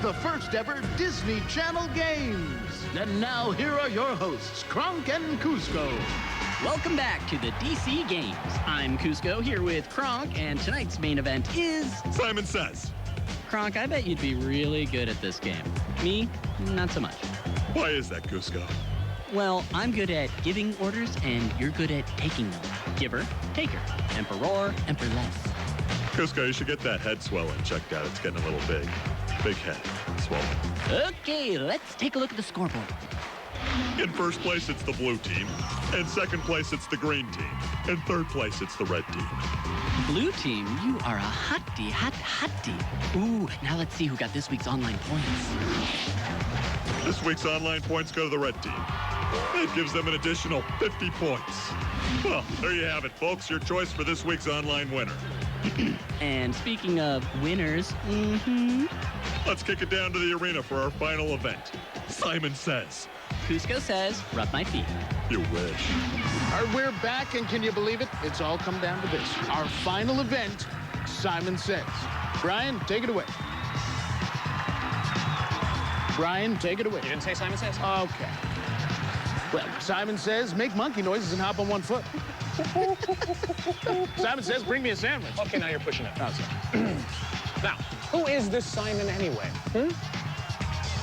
the first ever Disney Channel Games. And now here are your hosts, Kronk and Cusco. Welcome back to the DC Games. I'm Cusco here with Kronk, and tonight's main event is... Simon Says. Kronk, I bet you'd be really good at this game. Me, not so much. Why is that, Cusco? Well, I'm good at giving orders, and you're good at taking them. Giver, taker, emperor, emperorless. Cusco, you should get that head swelling checked out. It's getting a little big. Big head. Swollen. Okay, let's take a look at the scoreboard. In first place, it's the blue team. In second place, it's the green team. In third place, it's the red team. Blue team, you are a hottie. Ooh, now let's see who got this week's online points. This week's online points go to the red team. That gives them an additional 50 points. Well, there you have it, folks. Your choice for this week's online winner. And speaking of winners, let's kick it down to the arena for our final event. Simon Says. Cusco says, rub my feet. You wish. All right, we're back, and can you believe it? It's all come down to this. Our final event, Simon Says. Brian, take it away. Brian, take it away. You didn't say Simon Says? Okay. Well, Simon Says, make monkey noises and hop on one foot. Simon Says, bring me a sandwich. Okay, now you're pushing it. Oh, sorry. Now, who is this Simon anyway?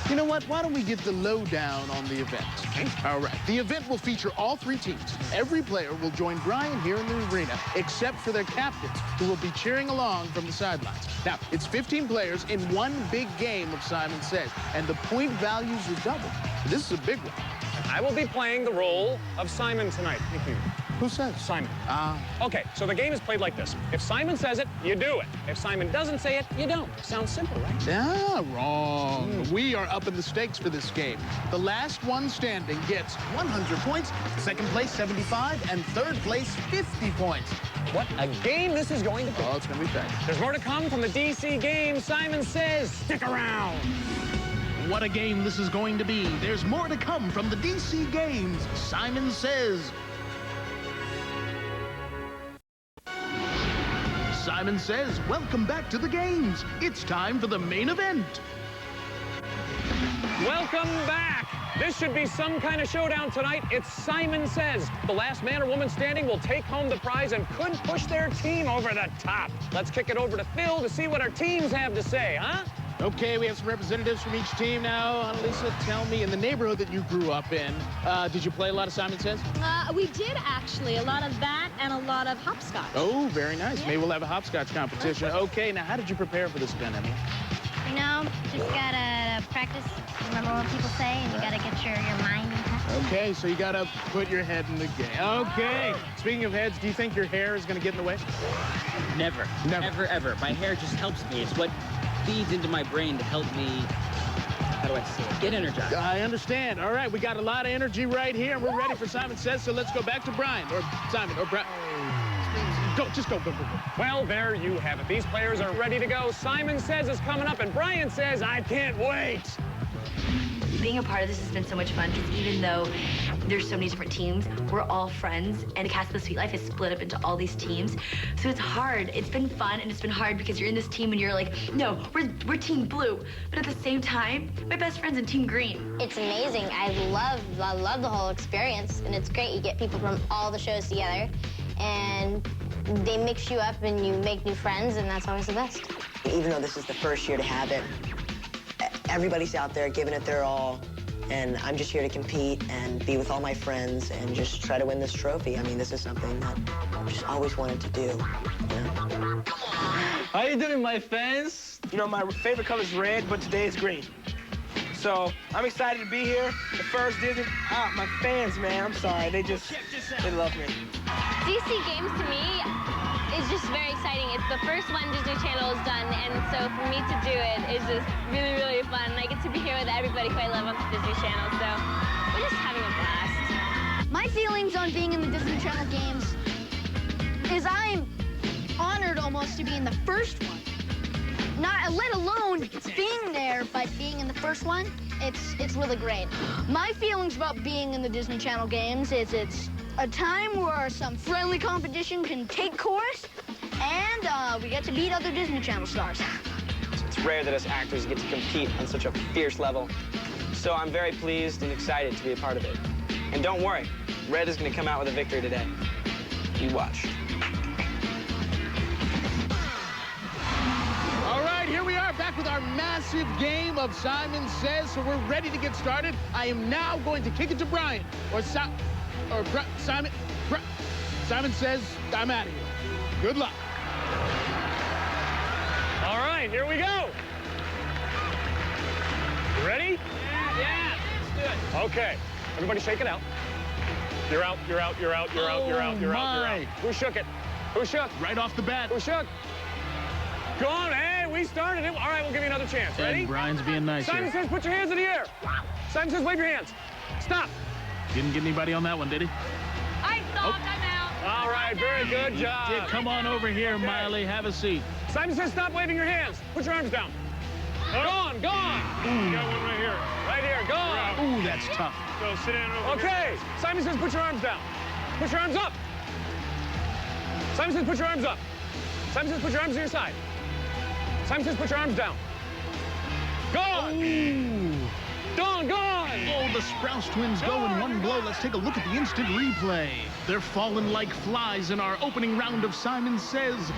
You know what? Why don't we get the lowdown on the event? Okay. All right. The event will feature all three teams. Every player will join Brian here in the arena, except for their captains, who will be cheering along from the sidelines. Now, it's 15 players in one big game of Simon Says, and the point values are doubled. This is a big one. I will be playing the role of Simon tonight. Thank you. Who says? Simon. Okay, so the game is played like this. If Simon says it, you do it. If Simon doesn't say it, you don't. Sounds simple, right? Yeah, wrong. We are up in the stakes for this game. The last one standing gets 100 points, second place 75, and third place 50 points. What a game this is going to be. Oh, it's going to be fast. There's more to come from the DC Games. Simon Says, stick around. What a game this is going to be. There's more to come from the DC Games. Simon Says. Simon Says, welcome back to the games. It's time for the main event. Welcome back. This should be some kind of showdown tonight. It's Simon Says. The last man or woman standing will take home the prize and could push their team over the top. Let's kick it over to Phil to see what our teams have to say, huh? Okay, we have some representatives from each team now. Annalisa, tell me, in the neighborhood that you grew up in, did you play a lot of Simon Says? We did, actually. A lot of that and a lot of hopscotch. Oh, very nice. Yeah. Maybe we'll have a hopscotch competition. Okay, now how did you prepare for this event, Emily? You know, just gotta practice, remember what people say, and you gotta get your mind intact. Okay, so you gotta put your head in the game. Okay. Speaking of heads, do you think your hair is gonna get in the way? Never. Never. Ever, ever. My hair just helps me. It's what feeds into my brain to help me, how do I say it, get energized. I understand. All right, we got a lot of energy right here, and we're ready for Simon Says, so let's go back to Brian, or Simon, or Brian. Go, just go. Well, there you have it. These players are ready to go. Simon Says is coming up, and Brian says, I can't wait. Being a part of this has been so much fun because even though there's so many different teams, we're all friends, and Cast of the Sweet Life is split up into all these teams. So it's hard. It's been fun, and it's been hard because you're in this team and you're like, no, we're Team Blue. But at the same time, my best friend's in Team Green. It's amazing. I love the whole experience, and it's great. You get people from all the shows together, and they mix you up, and you make new friends, and that's always the best. Even though this is the first year to have it, everybody's out there giving it their all, and I'm just here to compete and be with all my friends and just try to win this trophy. I mean, this is something that I've just always wanted to do, you know? How you doing, my fans? You know, my favorite color is red, but today is green. So I'm excited to be here. The first Disney, my fans, man, I'm sorry. They love me. DC Games, to me, is just very exciting. It's the first one Disney Channel has done, and so for me to do it is just really, really fun. And I get to be here with everybody who I love on the Disney Channel, so we're just having a blast. My feelings on being in the Disney Channel Games is I'm honored almost to be in the first one. Not let alone being there, but being in the first one, it's really great. My feelings about being in the Disney Channel Games is it's a time where some friendly competition can take course, and we get to beat other Disney Channel stars. It's rare that us actors get to compete on such a fierce level. So I'm very pleased and excited to be a part of it. And don't worry, Red is going to come out with a victory today. You watch. All right, here we are back with our massive game of Simon Says. So we're ready to get started. I am now going to kick it to Brian, Simon. Simon Says, I'm out of here. Good luck. All right, here we go. You ready? Yeah, let's do it. Okay, everybody shake it out. You're out, you're out, you're out, you're out, you're out, you're out, you're out. Who shook it? Who shook? Right off the bat. Who shook? Go on, hey, we started it. All right, we'll give you another chance. Ready? And Brian's being nice Simon here. says put your hands in the air. Simon says wave your hands. Stop. Didn't get anybody on that one, did he? I thought I'm out. All right, very good job. Come on over here, Miley. Have a seat. Simon says stop waving your hands. Put your arms down. Gone, gone. You got one right here. Right here, gone. Ooh, that's tough. Go sit down over Okay, Simon says put your arms down. Put your arms up. Simon says put your arms up. Simon says put your arms to your side. Simon says put your arms down. Gone. Ooh. Gone, gone. Oh, the Sprouse twins go in one blow. Let's take a look at the instant replay. They're falling like flies in our opening round of Simon Says.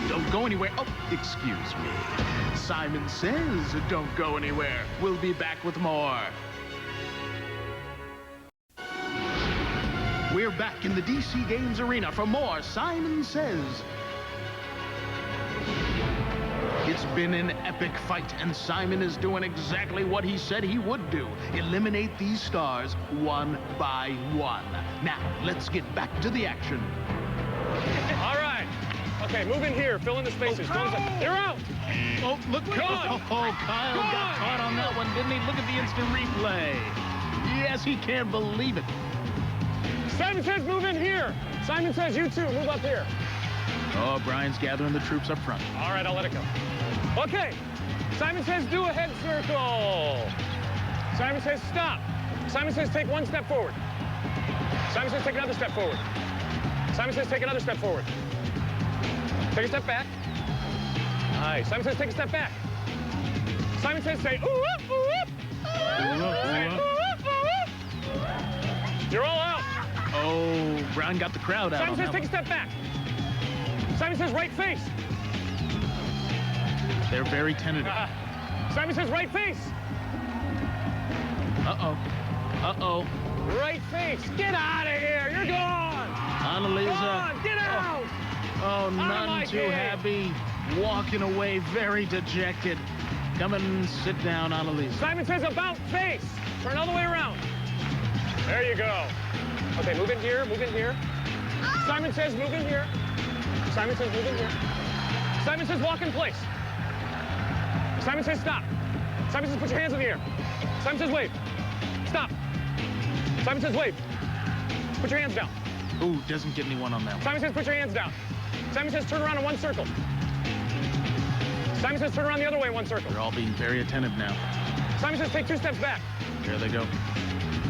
Don't go anywhere. Oh, excuse me. Simon Says, don't go anywhere. We'll be back with more. We're back in the DC Games Arena for more Simon Says. It's been an epic fight, and Simon is doing exactly what he said he would do. Eliminate these stars one by one. Now, let's get back to the action. All right. Okay, move in here. Fill in the spaces. You're out. Oh, look. Gone. Oh, Kyle got caught on that one, didn't he? Look at the instant replay. Yes, he can't believe it. Simon says move in here. Simon says you two move up here. Oh, Brian's gathering the troops up front. All right, I'll let it go. Okay. Simon says do a head circle. Simon says stop. Simon says take one step forward. Simon says take another step forward. Simon says take another step forward. Take a step back. Nice. Simon says take a step back. Simon says say ooh, ooh, ooh. Say, ooh, ooh, ooh. You're all out. Oh, Brian got the crowd out. Simon says take a step back. Simon says right face. They're very tentative. Simon says right face. Uh-oh. Uh-oh. Right face. Get out of here. You're gone. Annalisa. Gone. Get out. Oh, none too happy. Walking away, very dejected. Come and sit down, Annalisa. Simon says about face. Turn all the way around. There you go. Okay, move in here. Move in here. Simon says move in here. Simon says move in here. Simon says walk in place. Simon says stop. Simon says put your hands in the air. Simon says wave. Stop. Simon says wave. Put your hands down. Ooh, doesn't get anyone on that one. Simon says put your hands down. Simon says turn around in one circle. Simon says turn around the other way in one circle. They're all being very attentive now. Simon says take 2 steps back. There they go.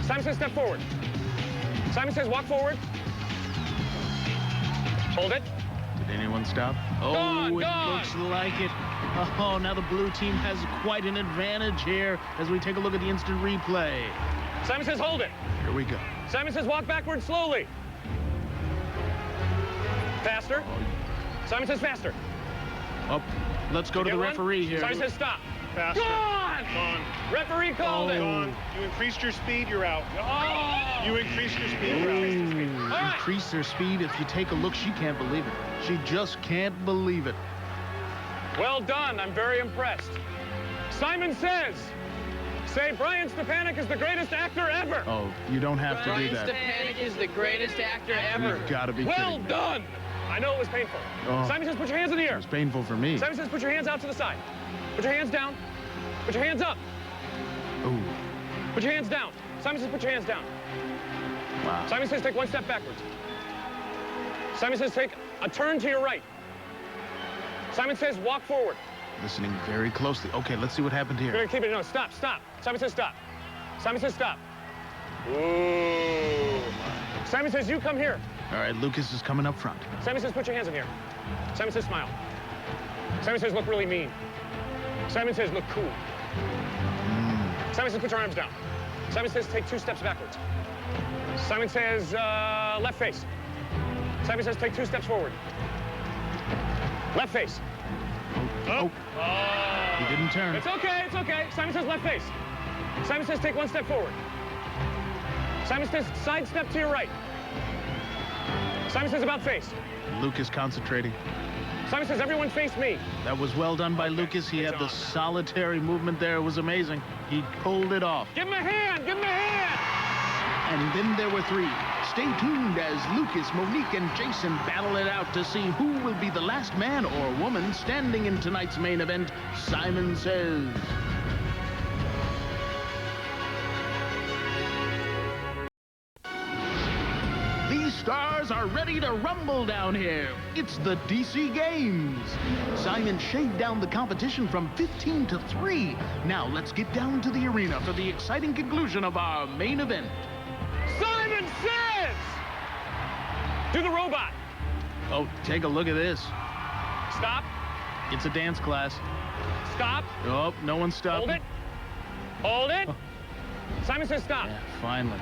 Simon says step forward. Simon says walk forward. Hold it. Did anyone stop? Oh, Gone, it gone. looks like it. Oh, now the blue team has quite an advantage here as we take a look at the instant replay. Simon says hold it. Here we go. Simon says walk backward slowly. Faster. Simon says faster. Up. Let's go to the referee here. Simon says stop. Faster. Gone! Gone. Referee called it. Gone. You increased your speed, you're out. Oh! You increased your speed, you're out. All right. Increase their speed. If you take a look, she can't believe it. She just can't believe it. Well done. I'm very impressed. Simon says, say Brian Stepanek is the greatest actor ever. Oh, you don't have to do that. Stepanek is the greatest actor ever. You've got to be Well kidding me. done. I know it was painful. Oh. Simon says put your hands in the It air. was painful for me. Simon says put your hands out to the side. Put your hands down. Put your hands up. Ooh. Put your hands down. Simon says put your hands down. Wow. Simon says take 1 step backwards. Simon says take a turn to your right. Simon says walk forward. Listening very closely. Okay, let's see what happened You're here. gonna keep it. No, stop, stop. Simon says stop. Simon says stop. Ooh. Simon says you come here. All right, Lucas is coming up front. Simon says put your hands in here. Simon says smile. Simon says look really mean. Simon says, look cool. Simon says, put your arms down. Simon says, take 2 steps backwards. Simon says, left face. Simon says, take 2 steps forward. Left face. Oh. He didn't turn. It's okay, it's okay. Simon says, left face. Simon says, take 1 step forward. Simon says, side step to your right. Simon says, about face. Lucas concentrating. Simon says, everyone face me. That was well done by Lucas. He had the solitary movement there. It was amazing. He pulled it off. Give him a hand, give him a hand. And then there were 3. Stay tuned as Lucas, Monique, and Jason battle it out to see who will be the last man or woman standing in tonight's main event, Simon Says. These stars are ready to rumble down here. It's the DC Games. Simon shaved down the competition from 15 to 3. Now let's get down to the arena for the exciting conclusion of our main event. Simon Says! Do the robot. Oh, take a look at this. Stop. It's a dance class. Stop. Oh, no one's stopping. Hold it. Hold it. Oh. Simon says stop. Yeah, finally.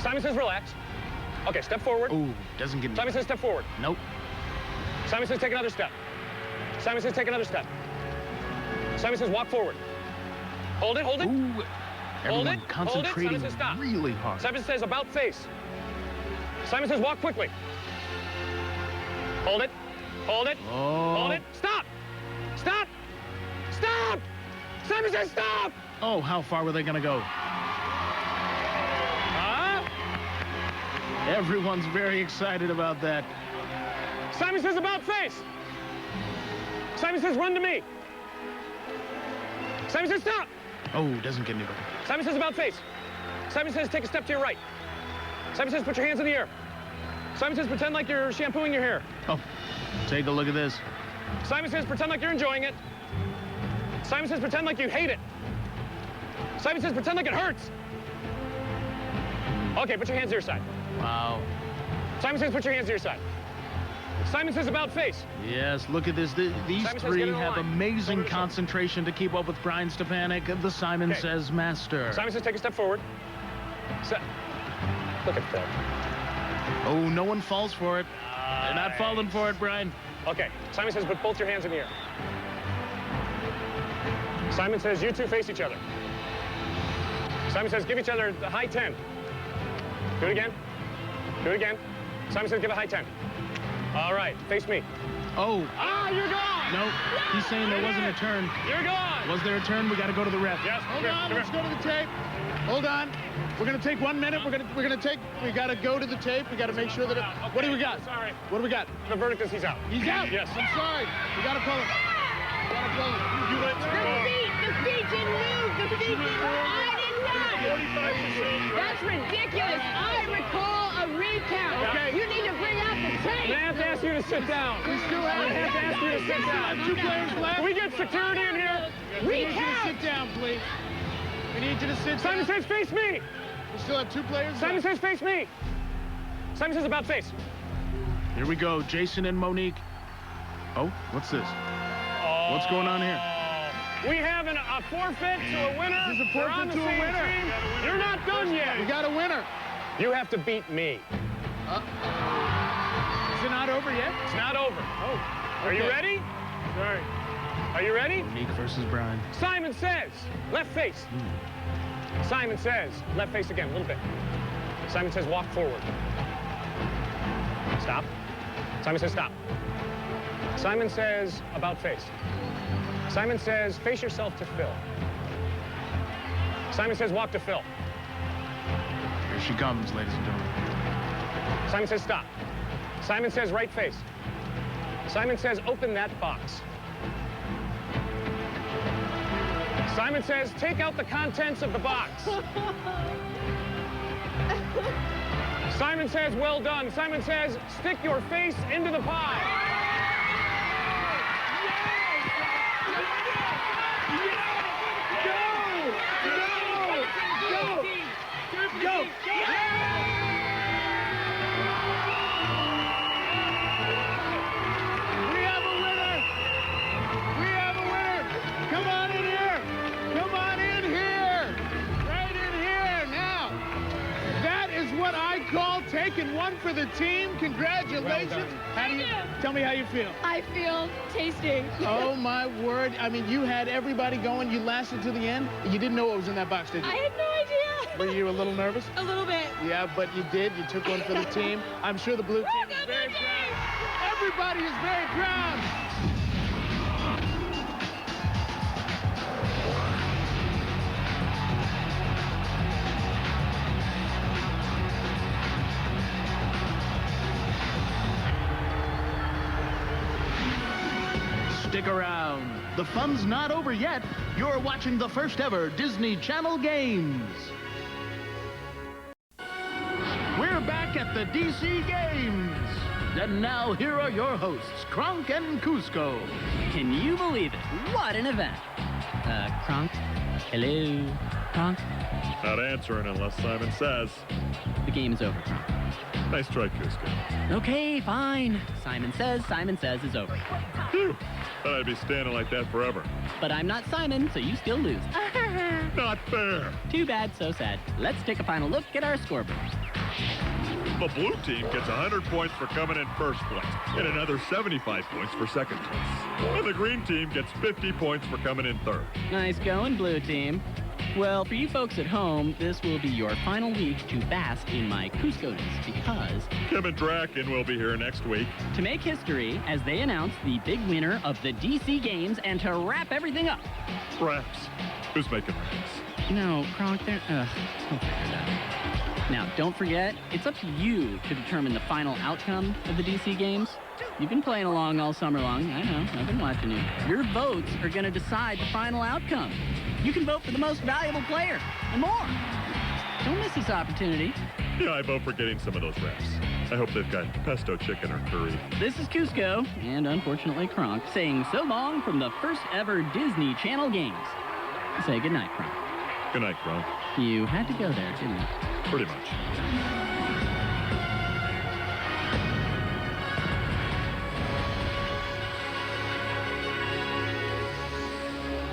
Simon says relax. Okay, step forward. Ooh, doesn't get me. Simon says step forward. Nope. Simon says take another step. Simon says take another step. Simon says walk forward. Hold it, hold it. Ooh, Hold everyone it. concentrating Simon says stop. really hard. Simon says about face. Simon says walk quickly. Hold it. Hold it. Oh. Hold it. Stop. Stop. Stop. Simon says stop. Oh, how far were they going to go? Everyone's very excited about that. Simon says about face. Simon says run to me. Simon says stop. Oh, doesn't get anybody. Simon says about face. Simon says take a step to your right. Simon says put your hands in the air. Simon says pretend like you're shampooing your hair. Oh, take a look at this. Simon says pretend like you're enjoying it. Simon says pretend like you hate it. Simon says pretend like it hurts. Okay, put your hands to your side. Wow. Simon says put your hands to your side. Simon says about face. Yes, look at this. These Simon says, 3 get in have line. amazing Over the concentration to keep up with Brian Stefanik, the Simon Okay. Says master. Simon says take a step forward. Look at that. Oh, no one falls for it. They're not falling for it, Brian. Okay, Simon says put both your hands in the air. Simon says you 2 face each other. Simon says give each other the high 10. Do it again. Do it again. Simon says give a high 10. All right, face me. Oh. Ah, you're gone! No, he's saying there wasn't a turn. You're gone! Was there a turn? We got to go to the ref. Yes, Hold on, let's go to the tape. Hold on. We're gonna take 1 minute. We gotta go to the tape. We gotta make sure that Okay, what do we got? Sorry. What do we got? The verdict is he's out. He's out? Yes. I'm sorry. We gotta pull him. We gotta pull him. You let The feet didn't move. The feet didn't move. I did not. 45%. That's ridiculous. I recall a recount. Okay. You need to bring out the I'm tape. gonna have to ask you to sit down. We still have I'm gonna have to ask you to sit down. 2 players left. Can we get security in here? We need you to sit down, please. We need you to sit Simon down. says face me. We still have 2 players Simon left. says face me. Simon says about face. Here we go, Jason and Monique. Oh, what's this? What's going on here? We have a forfeit to a winner. This is a We're forfeit on the to a same winner. team. You're not done We yet. got a winner. You have to beat me. Is it not over yet? It's not over. Oh. Are you okay. ready? Sorry. Are you ready? Monique versus Brian. Simon says, left face. Simon says, left face again, a little bit. Simon says, walk forward. Stop. Simon says, stop. Simon says, about face. Simon says, face yourself to Phil. Simon says, walk to Phil. Here she comes, ladies and gentlemen. Simon says, stop. Simon says, right face. Simon says, open that box. Simon says, take out the contents of the box. Simon says, well done. Simon says, stick your face into the pie. Go! We have a winner! We have a winner! taking one for the team. Congratulations. Tell me how you feel. I feel tasty. Oh, my word. I mean, you had everybody going. You lasted to the end. You didn't know what was in that box, did you? I had no idea. Were you a little nervous? A little bit. Yeah, but you did. You took one for the team. I'm sure the blue team is very proud. Everybody is very proud. Stick around. The fun's not over yet. You're watching the first ever Disney Channel Games. We're back at the DC Games. And now here are your hosts, Kronk and Cusco. Can you believe it? What an event. Kronk? Hello? Kronk? Not answering unless Simon says. The game is over, Kronk. Nice try, Cusco. Okay, fine. Simon says is over. Phew. Thought I'd be standing like that forever. But I'm not Simon, so you still lose. Not fair. Too bad, so sad. Let's take a final look at our scoreboard. The blue team gets 100 points for coming in first place and another 75 points for second place. And the green team gets 50 points for coming in third. Nice going, blue team. Well, for you folks at home, this will be your final week to bask in my Cusco-ness because Kim and Draken will be here next week to make history as they announce the big winner of the DC Games and to wrap everything up. Raps. Who's making raps? No, Kronk, they're... don't figure it out. Now, don't forget, it's up to you to determine the final outcome of the DC Games. You've been playing along all summer long. I know. I've been watching you. Your votes are going to decide the final outcome. You can vote for the most valuable player and more. Don't miss this opportunity. Yeah, I vote for getting some of those wraps. I hope they've got pesto chicken or curry. This is Cusco, and unfortunately Kronk, saying so long from the first ever Disney Channel Games. Say goodnight, Kronk. Good night, Kronk. You had to go there, didn't you? Pretty much.